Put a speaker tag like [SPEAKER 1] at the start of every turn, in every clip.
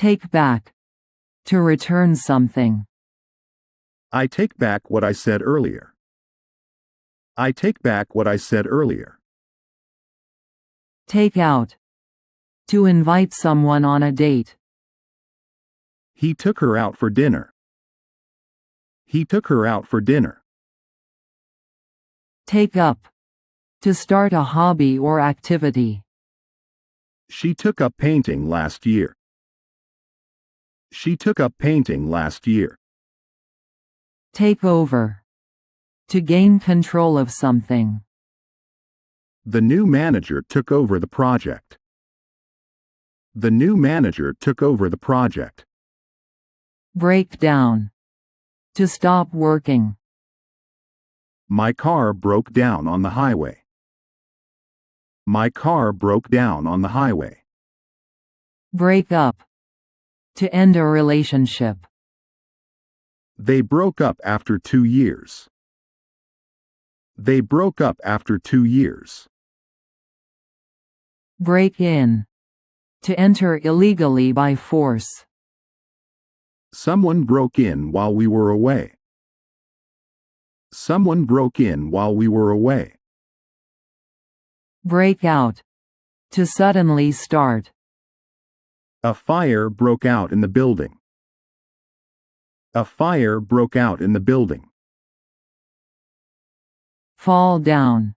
[SPEAKER 1] Take back. To return something.
[SPEAKER 2] I take back what I said earlier. I take back what I said earlier.
[SPEAKER 1] Take out. To invite someone on a date.
[SPEAKER 2] He took her out for dinner. He took her out for dinner.
[SPEAKER 1] Take up. To start a hobby or activity.
[SPEAKER 2] She took up painting last year. She took up painting last year.
[SPEAKER 1] Take over. To gain control of something.
[SPEAKER 2] The new manager took over the project. The new manager took over the project.
[SPEAKER 1] Break down. To stop working.
[SPEAKER 2] My car broke down on the highway. My car broke down on the highway.
[SPEAKER 1] Break up. To end a relationship.
[SPEAKER 2] They broke up after 2 years. They broke up after 2 years.
[SPEAKER 1] Break in. To enter illegally by force.
[SPEAKER 2] Someone broke in while we were away. Someone broke in while we were away.
[SPEAKER 1] Break out. To suddenly start.
[SPEAKER 2] A fire broke out in the building. A fire broke out in the building.
[SPEAKER 1] Fall down.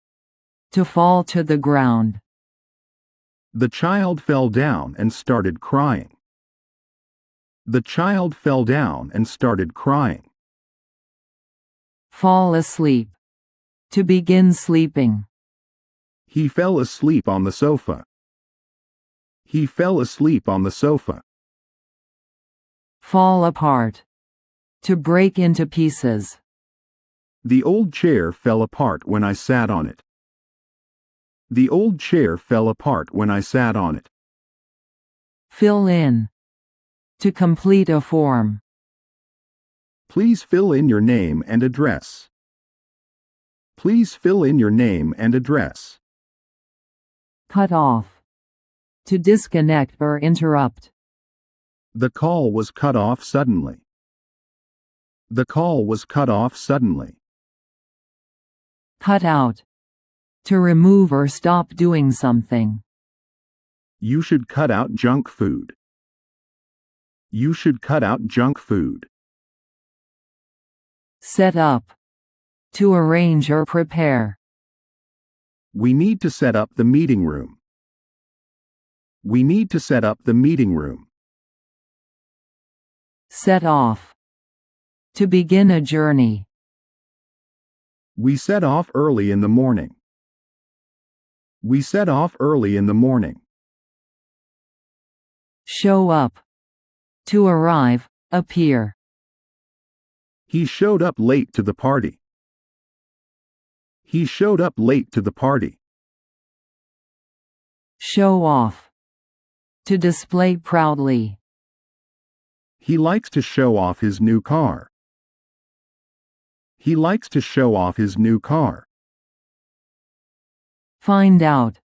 [SPEAKER 1] To fall to the ground.
[SPEAKER 2] The child fell down and started crying. The child fell down and started crying.
[SPEAKER 1] Fall asleep. To begin sleeping.
[SPEAKER 2] He fell asleep on the sofa. He fell asleep on the sofa.
[SPEAKER 1] Fall apart. To break into pieces.
[SPEAKER 2] The old chair fell apart when I sat on it. The old chair fell apart when I sat on it.
[SPEAKER 1] Fill in. To complete a form.
[SPEAKER 2] Please fill in your name and address. Please fill in your name and address.
[SPEAKER 1] Cut off. To disconnect or interrupt.
[SPEAKER 2] The call was cut off suddenly. The call was cut off suddenly.
[SPEAKER 1] Cut out. To remove or stop doing something.
[SPEAKER 2] You should cut out junk food. You should cut out junk food.
[SPEAKER 1] Set up. To arrange or prepare.
[SPEAKER 2] We need to set up the meeting room. We need to set up the meeting room.
[SPEAKER 1] Set off. To begin a journey.
[SPEAKER 2] We set off early in the morning. We set off early in the morning.
[SPEAKER 1] Show up. To arrive, appear.
[SPEAKER 2] He showed up late to the party. He showed up late to the party.
[SPEAKER 1] Show off. To display proudly.
[SPEAKER 2] He likes to show off his new car. He likes to show off his new car.
[SPEAKER 1] Find out.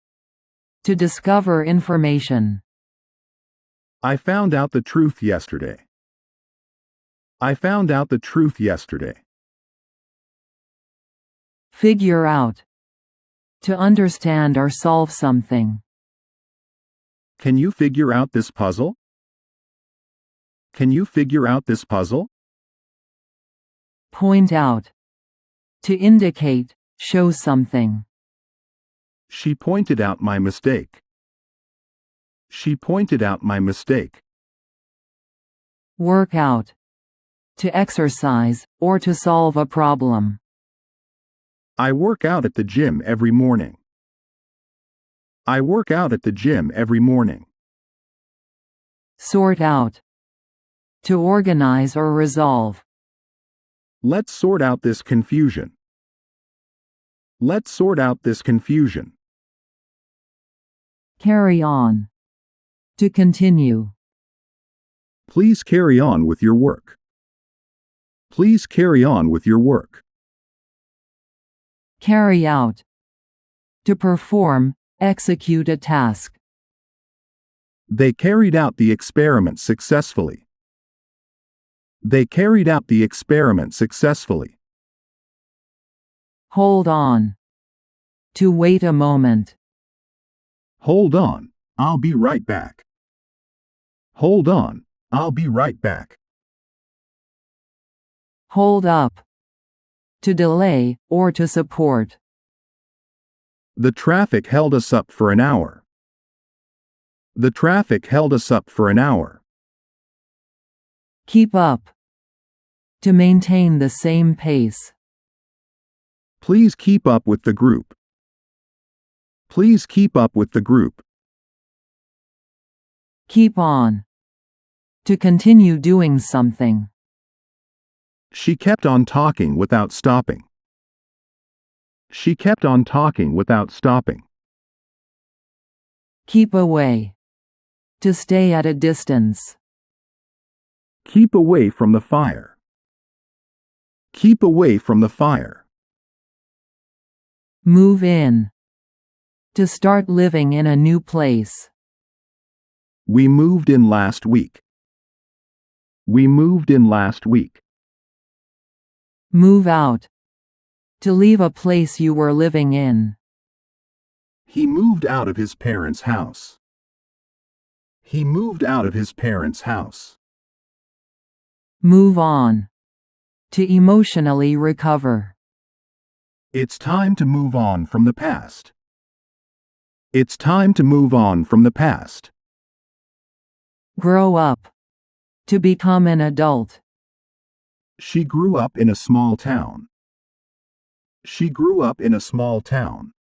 [SPEAKER 1] To discover information.
[SPEAKER 2] I found out the truth yesterday. I found out the truth yesterday.
[SPEAKER 1] Figure out. To understand or solve something.
[SPEAKER 2] Can you figure out this puzzle? Can you figure out this puzzle?
[SPEAKER 1] Point out. To indicate, show something.
[SPEAKER 2] She pointed out my mistake. She pointed out my mistake.
[SPEAKER 1] Work out. To exercise, or to solve a problem.
[SPEAKER 2] I work out at the gym every morning. I work out at the gym every morning.
[SPEAKER 1] Sort out. To organize or resolve.
[SPEAKER 2] Let's sort out this confusion. Let's sort out this confusion.
[SPEAKER 1] Carry on. To continue.
[SPEAKER 2] Please carry on with your work. Please carry on with your work.
[SPEAKER 1] Carry out. To perform, execute a task.
[SPEAKER 2] They carried out the experiment successfully. They carried out the experiment successfully.
[SPEAKER 1] Hold on. To wait a moment.
[SPEAKER 2] Hold on, I'll be right back. Hold on, I'll be right back.
[SPEAKER 1] Hold up. To delay, or to support.
[SPEAKER 2] The traffic held us up for an hour. The traffic held us up for an hour.
[SPEAKER 1] Keep up. To maintain the same pace.
[SPEAKER 2] Please keep up with the group. Please keep up with the group.
[SPEAKER 1] Keep on. To continue doing something.
[SPEAKER 2] She kept on talking without stopping. She kept on talking without stopping.
[SPEAKER 1] Keep away. To stay at a distance.
[SPEAKER 2] Keep away from the fire. Keep away from the fire.
[SPEAKER 1] Move in. To start living in a new place.
[SPEAKER 2] We moved in last week. We moved in last week.
[SPEAKER 1] Move out. To leave a place you were living in.
[SPEAKER 2] He moved out of his parents' house. He moved out of his parents' house.
[SPEAKER 1] Move on. To emotionally recover.
[SPEAKER 2] It's time to move on from the past. It's time to move on from the past.
[SPEAKER 1] Grow up. To become an adult.
[SPEAKER 2] She grew up in a small town. She grew up in a small town.